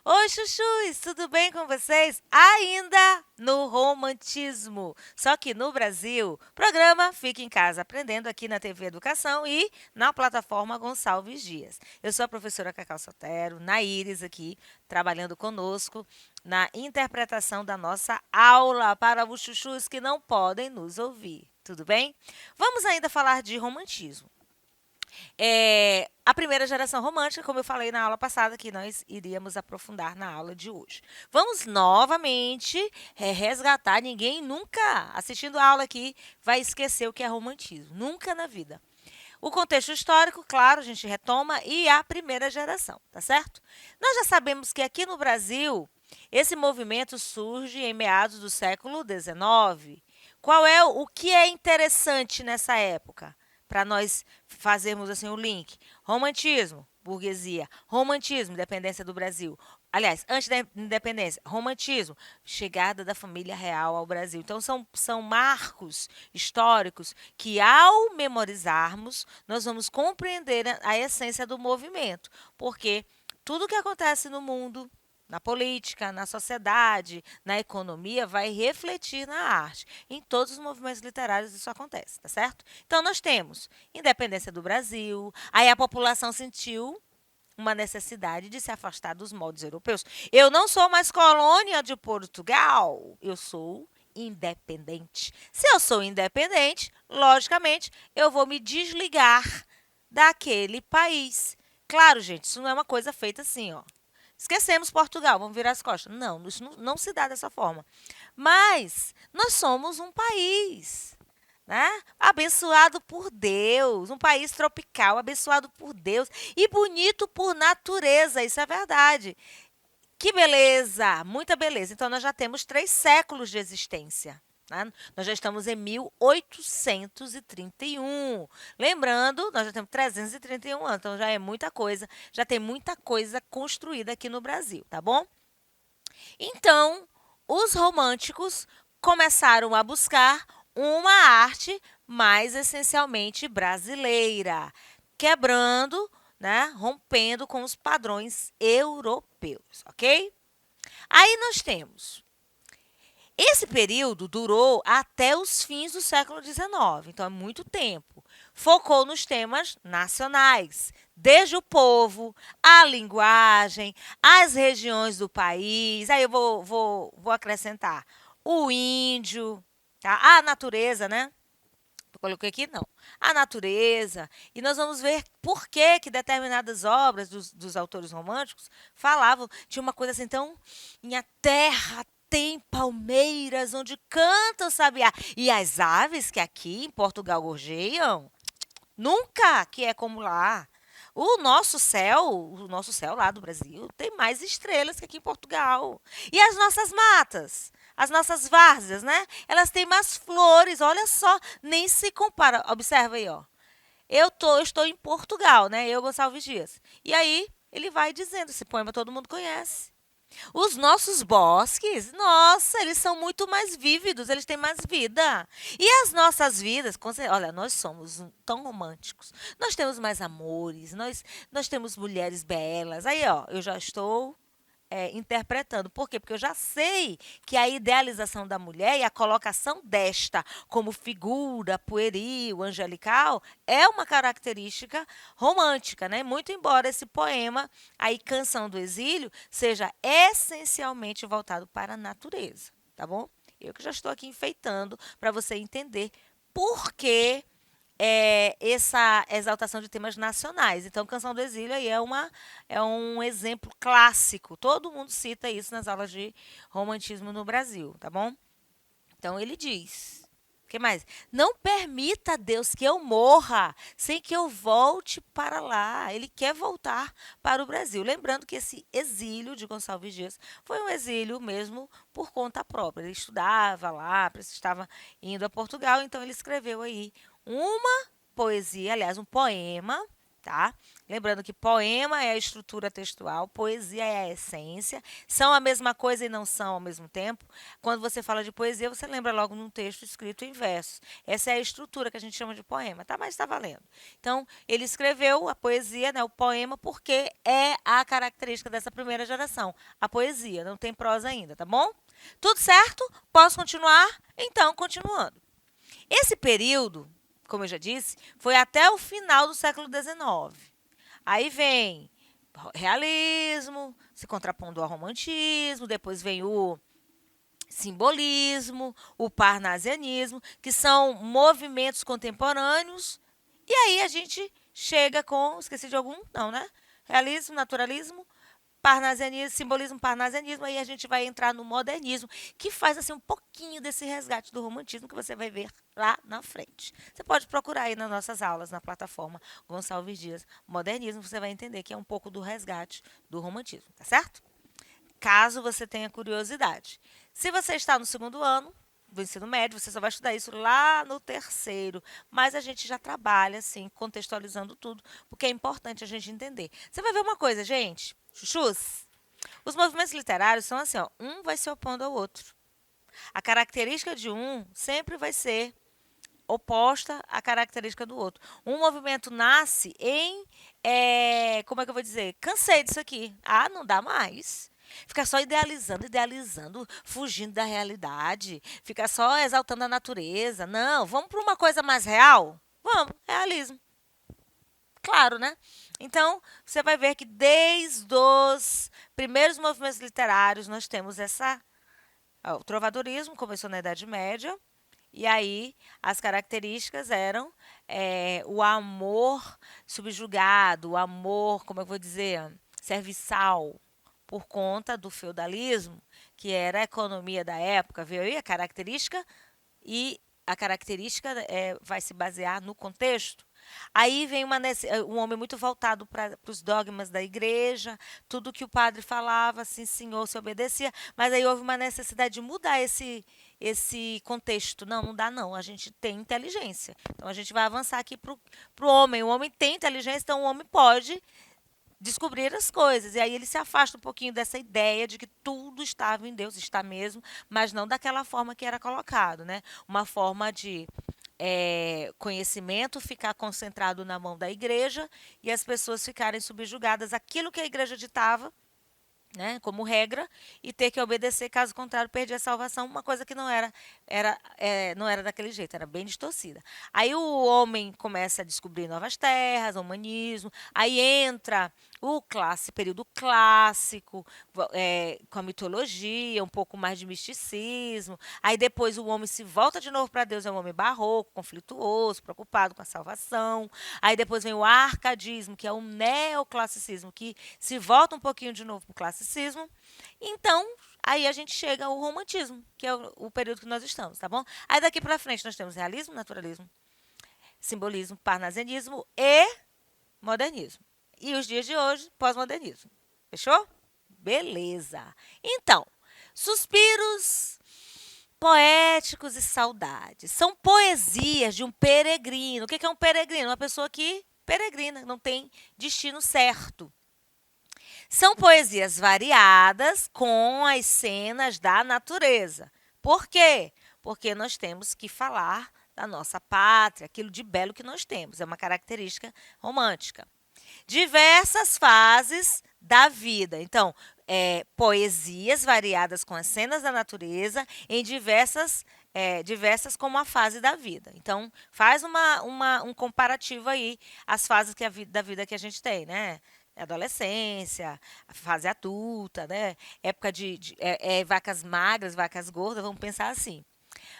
Oi, chuchus, tudo bem com vocês? Ainda no romantismo. Só que no Brasil, programa Fica em Casa Aprendendo aqui na TV Educação e na plataforma Gonçalves Dias. Eu sou a professora Cacau Sotero, Naíris aqui, trabalhando conosco na interpretação da nossa aula para os chuchus que não podem nos ouvir. Tudo bem? Vamos ainda falar de romantismo. A primeira geração romântica, como eu falei na aula passada, que nós iríamos aprofundar na aula de hoje. Vamos novamente resgatar. Ninguém nunca, assistindo a aula aqui, vai esquecer o que é romantismo. Nunca na vida. O contexto histórico, claro, a gente retoma, e a primeira geração, tá certo? Nós já sabemos que aqui no Brasil, esse movimento surge em meados do século XIX. Qual é o que é interessante nessa época? Para nós fazermos assim o link. Romantismo, burguesia. Romantismo, independência do Brasil. Aliás, antes da independência, romantismo, chegada da família real ao Brasil. Então, são marcos históricos que, ao memorizarmos, nós vamos compreender a essência do movimento. Porque tudo que acontece no mundo, na política, na sociedade, na economia, vai refletir na arte. Em todos os movimentos literários isso acontece, tá certo? Então, nós temos independência do Brasil, aí a população sentiu uma necessidade de se afastar dos moldes europeus. Eu não sou mais colônia de Portugal, eu sou independente. Se eu sou independente, logicamente, eu vou me desligar daquele país. Claro, gente, isso não é uma coisa feita assim, ó. Esquecemos Portugal, vamos virar as costas. Não, isso não se dá dessa forma. Mas nós somos um país, né? Abençoado por Deus, um país tropical, abençoado por Deus e bonito por natureza, isso é verdade. Que beleza, muita beleza. Então, nós já temos 3 séculos de existência. Né? Nós já estamos em 1831. Lembrando, nós já temos 331 anos, então já é muita coisa, já tem muita coisa construída aqui no Brasil, tá bom? Então, os românticos começaram a buscar uma arte mais essencialmente brasileira, quebrando, né, rompendo com os padrões europeus, ok? Aí nós temos. Esse período durou até os fins do século XIX, então é muito tempo. Focou nos temas nacionais, desde o povo, a linguagem, as regiões do país. Aí eu vou acrescentar o índio, tá? A natureza, né? Eu coloquei aqui, não. A natureza. E nós vamos ver por que determinadas obras dos autores românticos falavam de uma coisa assim tão. Minha terra tem palmeiras onde canta o sabiá. E as aves que aqui em Portugal gorjeiam, nunca que é como lá. O nosso céu lá do Brasil tem mais estrelas que aqui em Portugal. E as nossas matas, as nossas várzeas, né? Elas têm mais flores, olha só, nem se compara. Observa aí, ó. Eu estou em Portugal, né? Eu, Gonçalves Dias. E aí, ele vai dizendo, esse poema todo mundo conhece. Os nossos bosques, nossa, eles são muito mais vívidos, eles têm mais vida. E as nossas vidas, olha, nós somos tão românticos. Nós temos mais amores, nós temos mulheres belas. Aí, ó, eu já estou interpretando. Por quê? Porque eu já sei que a idealização da mulher e a colocação desta como figura pueril, angelical, é uma característica romântica, né? Muito embora esse poema, aí Canção do Exílio, seja essencialmente voltado para a natureza, tá bom? Eu que já estou aqui enfeitando para você entender por que essa exaltação de temas nacionais. Então, Canção do Exílio aí é um exemplo clássico. Todo mundo cita isso nas aulas de romantismo no Brasil, tá bom? Então, ele diz. O que mais? Não permita, Deus, que eu morra sem que eu volte para lá. Ele quer voltar para o Brasil. Lembrando que esse exílio de Gonçalves Dias foi um exílio mesmo por conta própria. Ele estudava lá, estava indo a Portugal, então ele escreveu aí uma poesia, aliás, um poema, tá? Lembrando que poema é a estrutura textual, poesia é a essência, são a mesma coisa e não são ao mesmo tempo. Quando você fala de poesia, você lembra logo num texto escrito em versos. Essa é a estrutura que a gente chama de poema, tá? Mas está valendo. Então, ele escreveu a poesia, né, o poema, porque é a característica dessa primeira geração, a poesia, não tem prosa ainda, tá bom? Tudo certo? Posso continuar? Então, continuando. Esse período, como eu já disse, foi até o final do século XIX. Aí vem realismo, se contrapondo ao romantismo, depois vem o simbolismo, o parnasianismo, que são movimentos contemporâneos. E aí a gente chega com, esqueci de algum? Não, né? Realismo, naturalismo, parnasianismo, simbolismo, parnasianismo, aí a gente vai entrar no modernismo, que faz assim um pouquinho desse resgate do romantismo que você vai ver lá na frente. Você pode procurar aí nas nossas aulas na plataforma Gonçalves Dias Modernismo, você vai entender que é um pouco do resgate do romantismo, tá certo? Caso você tenha curiosidade. Se você está no segundo ano do ensino médio, você só vai estudar isso lá no terceiro, mas a gente já trabalha assim, contextualizando tudo, porque é importante a gente entender. Você vai ver uma coisa, gente, chuchus, os movimentos literários são assim, ó, um vai se opondo ao outro. A característica de um sempre vai ser oposta à característica do outro. Um movimento nasce em, como é que eu vou dizer? Cansei disso aqui. Ah, não dá mais. Ficar só idealizando, idealizando, fugindo da realidade. Ficar só exaltando a natureza. Não, vamos para uma coisa mais real? Vamos, realismo. Claro, né? Então, você vai ver que desde os primeiros movimentos literários nós temos essa. O trovadorismo começou na Idade Média, e aí as características eram o amor subjugado, o amor, como eu vou dizer, serviçal, por conta do feudalismo, que era a economia da época, viu aí a característica? E a característica vai se basear no contexto. Aí vem um homem muito voltado para os dogmas da igreja, tudo que o padre falava, assim, senhor, se obedecia, mas aí houve uma necessidade de mudar esse contexto. Não, não dá não, a gente tem inteligência. Então a gente vai avançar aqui para o homem. O homem tem inteligência, então o homem pode descobrir as coisas. E aí ele se afasta um pouquinho dessa ideia de que tudo estava em Deus, está mesmo, mas não daquela forma que era colocado, né? Uma forma de conhecimento ficar concentrado na mão da igreja e as pessoas ficarem subjugadas àquilo que a igreja ditava, né, como regra, e ter que obedecer, caso contrário, perder a salvação, uma coisa que não era daquele jeito, era bem distorcida. Aí o homem começa a descobrir novas terras, o humanismo, aí entra período clássico, com a mitologia, um pouco mais de misticismo. Aí depois o homem se volta de novo para Deus, é um homem barroco, conflituoso, preocupado com a salvação. Aí depois vem o arcadismo, que é o neoclassicismo, que se volta um pouquinho de novo para o classicismo. Então, aí a gente chega ao romantismo, que é o período que nós estamos, tá bom? Aí daqui para frente nós temos realismo, naturalismo, simbolismo, parnasianismo e modernismo. E os dias de hoje, pós-modernismo. Fechou? Beleza. Então, suspiros poéticos e saudades. São poesias de um peregrino. O que é um peregrino? Uma pessoa que peregrina, não tem destino certo. São poesias variadas com as cenas da natureza. Por quê? Porque nós temos que falar da nossa pátria, aquilo de belo que nós temos. É uma característica romântica. Diversas fases da vida. Então, poesias variadas com as cenas da natureza em diversas como a fase da vida. Então, faz um comparativo aí as fases da vida que a gente tem, né? Adolescência, a fase adulta, né? Época de vacas magras, vacas gordas, vamos pensar assim.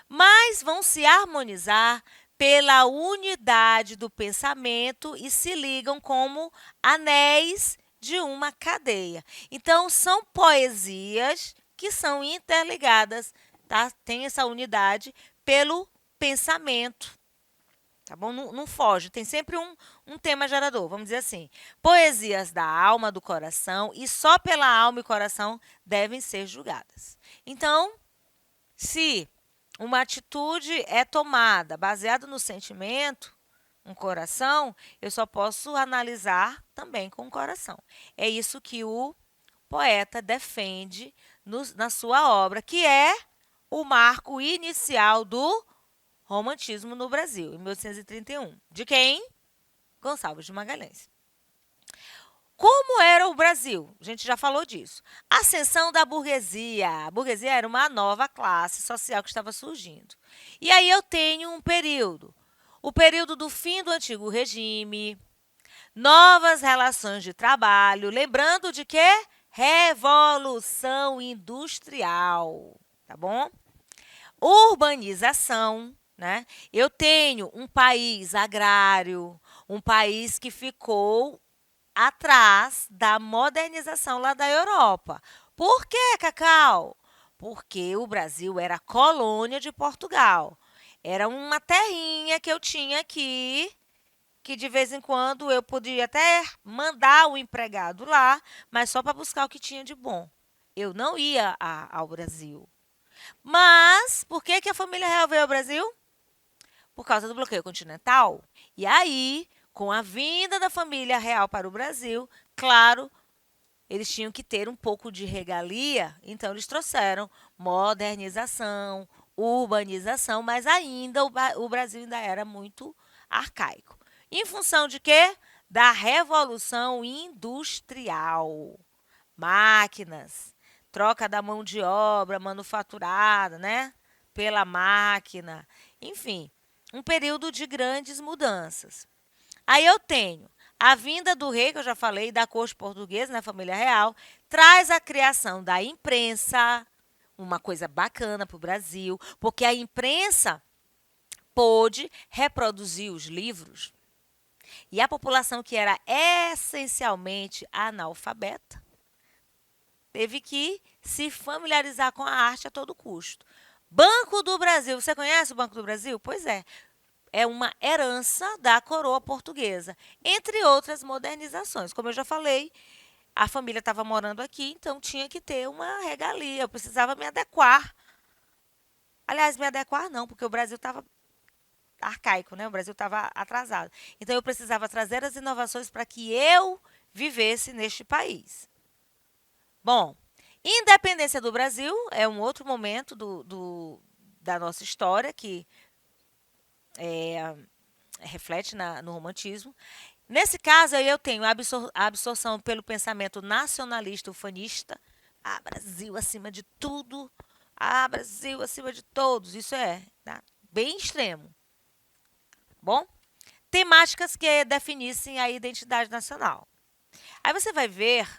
Mas vão se harmonizar pela unidade do pensamento e se ligam como anéis de uma cadeia. Então, são poesias que são interligadas, tá? Tem essa unidade pelo pensamento. Tá bom? Não, não foge, tem sempre um tema gerador, vamos dizer assim. Poesias da alma, do coração, e só pela alma e coração devem ser julgadas. Então, se uma atitude é tomada baseada no sentimento, um coração, eu só posso analisar também com o coração. É isso que o poeta defende na sua obra, que é o marco inicial do romantismo no Brasil, em 1831. De quem? Gonçalves de Magalhães. Como era o Brasil? A gente já falou disso. Ascensão da burguesia. A burguesia era uma nova classe social que estava surgindo. E aí eu tenho um período. O período do fim do antigo regime, novas relações de trabalho, lembrando de quê? Revolução industrial, tá bom? Urbanização, né? Eu tenho um país agrário, um país que ficou atrás da modernização lá da Europa. Por quê, Cacau? Porque o Brasil era colônia de Portugal. Era uma terrinha que eu tinha aqui, que de vez em quando eu podia até mandar o empregado lá, mas só para buscar o que tinha de bom. Eu não ia ao Brasil. Mas por que a família real veio ao Brasil? Por causa do bloqueio continental. E aí, com a vinda da família real para o Brasil, claro, eles tinham que ter um pouco de regalia, então eles trouxeram modernização, urbanização, mas ainda o Brasil ainda era muito arcaico. Em função de quê? Da Revolução Industrial. Máquinas, troca da mão de obra manufaturada, né? Pela máquina. Enfim, um período de grandes mudanças. Aí eu tenho a vinda do rei, que eu já falei, da corte portuguesa, na família real, traz a criação da imprensa, uma coisa bacana para o Brasil, porque a imprensa pôde reproduzir os livros e a população que era essencialmente analfabeta teve que se familiarizar com a arte a todo custo. Banco do Brasil, você conhece o Banco do Brasil? Pois é uma herança da coroa portuguesa, entre outras modernizações. Como eu já falei, a família estava morando aqui, então tinha que ter uma regalia, eu precisava me adequar. Aliás, me adequar não, porque o Brasil estava arcaico, né? O Brasil estava atrasado. Então eu precisava trazer as inovações para que eu vivesse neste país. Bom, independência do Brasil é um outro momento da nossa história que reflete no romantismo. Nesse caso, aí eu tenho a absorção pelo pensamento nacionalista ufanista. Ah, Brasil acima de tudo. Ah, Brasil acima de todos. Isso é, tá? Bem extremo. Bom, temáticas que definissem a identidade nacional. Aí você vai ver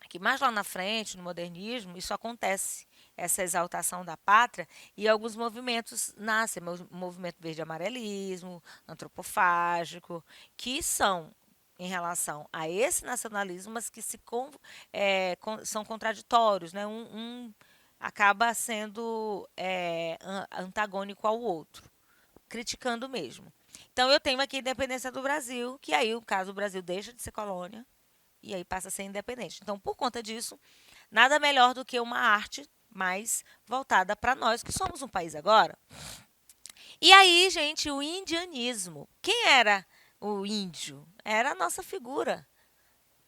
que mais lá na frente, no modernismo, isso acontece, essa exaltação da pátria, e alguns movimentos nascem, o movimento verde-amarelismo, antropofágico, que são em relação a esse nacionalismo, mas que são contraditórios, né? Um acaba sendo antagônico ao outro, criticando mesmo. Então, eu tenho aqui a independência do Brasil, que aí, no caso, o Brasil deixa de ser colônia, e aí passa a ser independente. Então, por conta disso, nada melhor do que uma arte mais voltada para nós, que somos um país agora. E aí, gente, o indianismo. Quem era o índio? Era a nossa figura,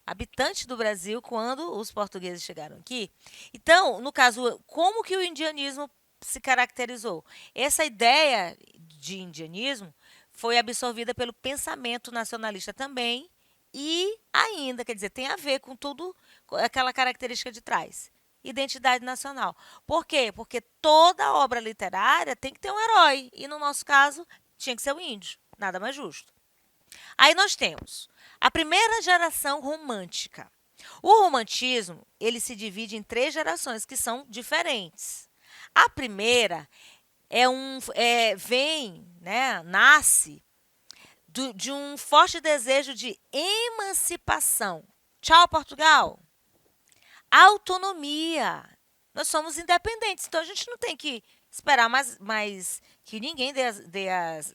habitante do Brasil quando os portugueses chegaram aqui. Então, no caso, como que o indianismo se caracterizou? Essa ideia de indianismo foi absorvida pelo pensamento nacionalista também e ainda, quer dizer, tem a ver com tudo aquela característica de trás. Identidade nacional. Por quê? Porque toda obra literária tem que ter um herói. E no nosso caso, tinha que ser o índio. Nada mais justo. Aí nós temos a primeira geração romântica. O romantismo, ele se divide em três gerações que são diferentes. A primeira nasce de um forte desejo de emancipação. Tchau, Portugal. Autonomia. Nós somos independentes, então a gente não tem que esperar mais que ninguém dê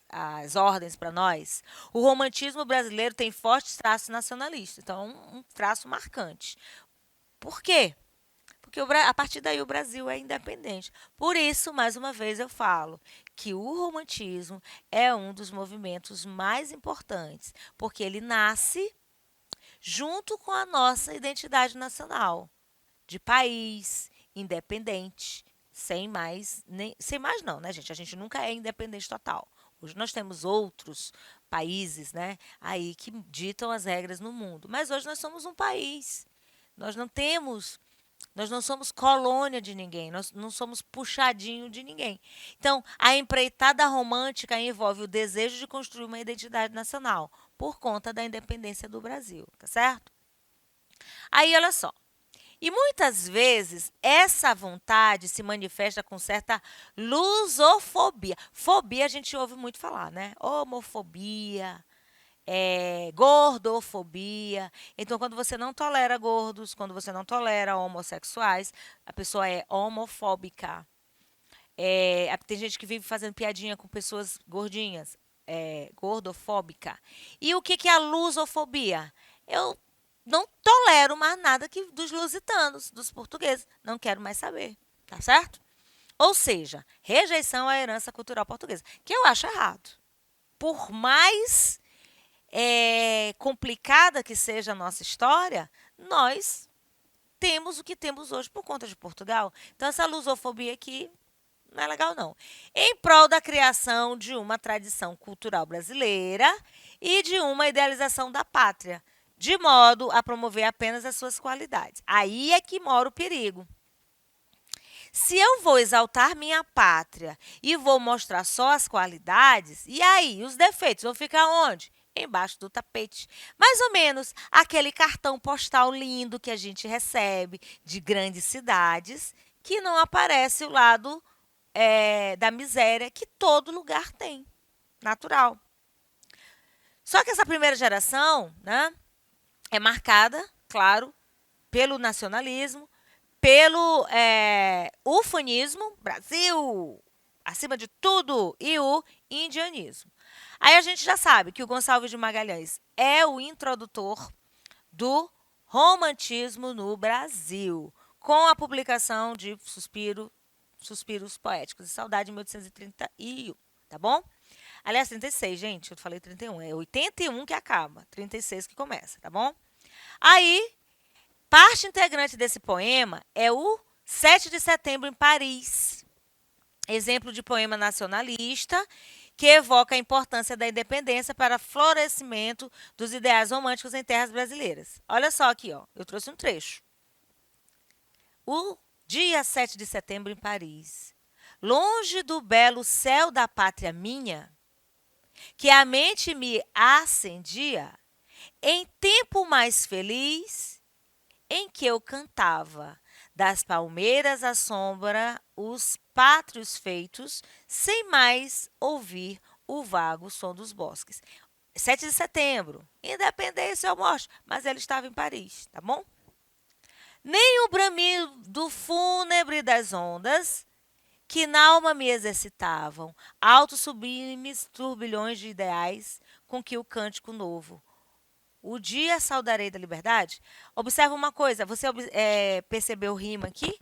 as ordens para nós. O romantismo brasileiro tem fortes traços nacionalistas, então um traço marcante. Por quê? porque a partir daí o Brasil é independente. Por isso, mais uma vez, eu falo que o romantismo é um dos movimentos mais importantes, porque ele nasce junto com a nossa identidade nacional, de país independente, sem mais não, né, gente? A gente nunca é independente total. Hoje nós temos outros países, né, aí que ditam as regras no mundo, mas hoje nós somos um país. Nós não temos nós não somos colônia de ninguém, nós não somos puxadinho de ninguém. Então, a empreitada romântica envolve o desejo de construir uma identidade nacional por conta da independência do Brasil, tá certo? Aí, olha só. E muitas vezes essa vontade se manifesta com certa lusofobia. Fobia a gente ouve muito falar, né? Homofobia, gordofobia. Então, quando você não tolera gordos, quando você não tolera homossexuais, a pessoa é homofóbica. Tem gente que vive fazendo piadinha com pessoas gordinhas, gordofóbica. E o que, que é a lusofobia? Eu não tolero mais nada dos lusitanos, dos portugueses. Não quero mais saber, tá certo? Ou seja, rejeição à herança cultural portuguesa, que eu acho errado. Por mais complicada que seja a nossa história, nós temos o que temos hoje por conta de Portugal. Então, essa lusofobia aqui não é legal, não. Em prol da criação de uma tradição cultural brasileira e de uma idealização da pátria, de modo a promover apenas as suas qualidades. Aí é que mora o perigo. Se eu vou exaltar minha pátria e vou mostrar só as qualidades, e aí os defeitos vão ficar onde? Embaixo do tapete. Mais ou menos aquele cartão postal lindo que a gente recebe de grandes cidades, que não aparece o lado da miséria que todo lugar tem, natural. Só que essa primeira geração, né, é marcada, claro, pelo nacionalismo, pelo ufanismo, Brasil, acima de tudo, e o indianismo. Aí a gente já sabe que o Gonçalves de Magalhães é o introdutor do romantismo no Brasil, com a publicação de Suspiros Poéticos de Saudade, em 1831, tá bom? Aliás, 36, gente, eu falei 31, é 81 que acaba, 36 que começa, tá bom? Aí, parte integrante desse poema é o 7 de Setembro em Paris, exemplo de poema nacionalista que evoca a importância da independência para florescimento dos ideais românticos em terras brasileiras. Olha só aqui, ó, eu trouxe um trecho. O dia 7 de setembro em Paris, longe do belo céu da pátria minha, que a mente me acendia, em tempo mais feliz, em que eu cantava das palmeiras à sombra os pátrios feitos, sem mais ouvir o vago som dos bosques. 7 de setembro, independência ou morte, mas ele estava em Paris, tá bom? Nem o bramido fúnebre das ondas, que na alma me exercitavam, altos sublimes turbilhões de ideais, com que o cântico novo. O dia saudarei da liberdade. Observa uma coisa, você percebeu o rima aqui?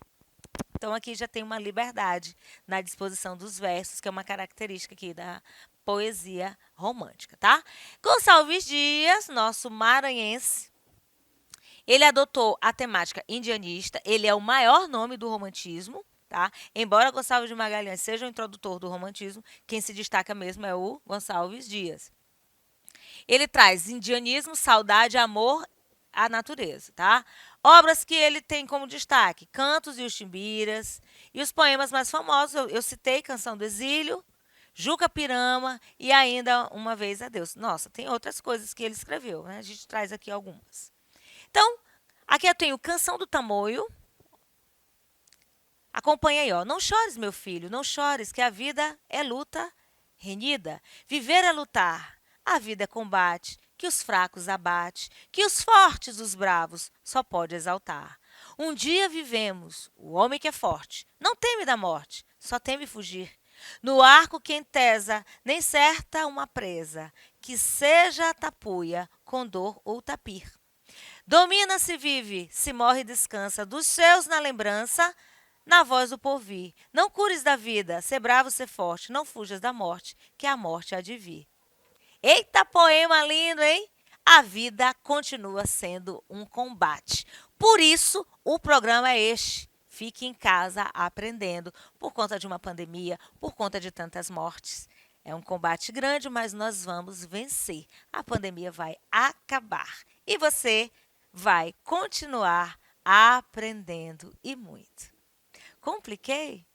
Então, aqui já tem uma liberdade na disposição dos versos, que é uma característica aqui da poesia romântica, tá? Gonçalves Dias, nosso maranhense, ele adotou a temática indianista, ele é o maior nome do romantismo, tá? Embora Gonçalves de Magalhães seja o introdutor do romantismo, quem se destaca mesmo é o Gonçalves Dias. Ele traz indianismo, saudade, amor à natureza, tá? Obras que ele tem como destaque: Cantos e os Timbiras, e os poemas mais famosos, eu citei Canção do Exílio, Juca Pirama e ainda Uma Vez a Deus. Nossa, tem outras coisas que ele escreveu, né? A gente traz aqui algumas. Então, aqui eu tenho Canção do Tamoio. Acompanha aí, ó. Não chores, meu filho, não chores, que a vida é luta renhida. Viver é lutar, a vida é combate, que os fracos abate, que os fortes, os bravos, só pode exaltar. Um dia vivemos, o homem que é forte, não teme da morte, só teme fugir. No arco quem tesa, nem certa uma presa, que seja tapuia, condor ou tapir. Domina se vive, se morre descansa, dos seus na lembrança, na voz do porvir. Não cures da vida, ser bravo, ser forte, não fujas da morte, que a morte há de vir. Eita poema lindo, hein? A vida continua sendo um combate. Por isso, o programa é este. Fique em casa aprendendo, por conta de uma pandemia, por conta de tantas mortes. É um combate grande, mas nós vamos vencer. A pandemia vai acabar e você vai continuar aprendendo e muito. Compliquei?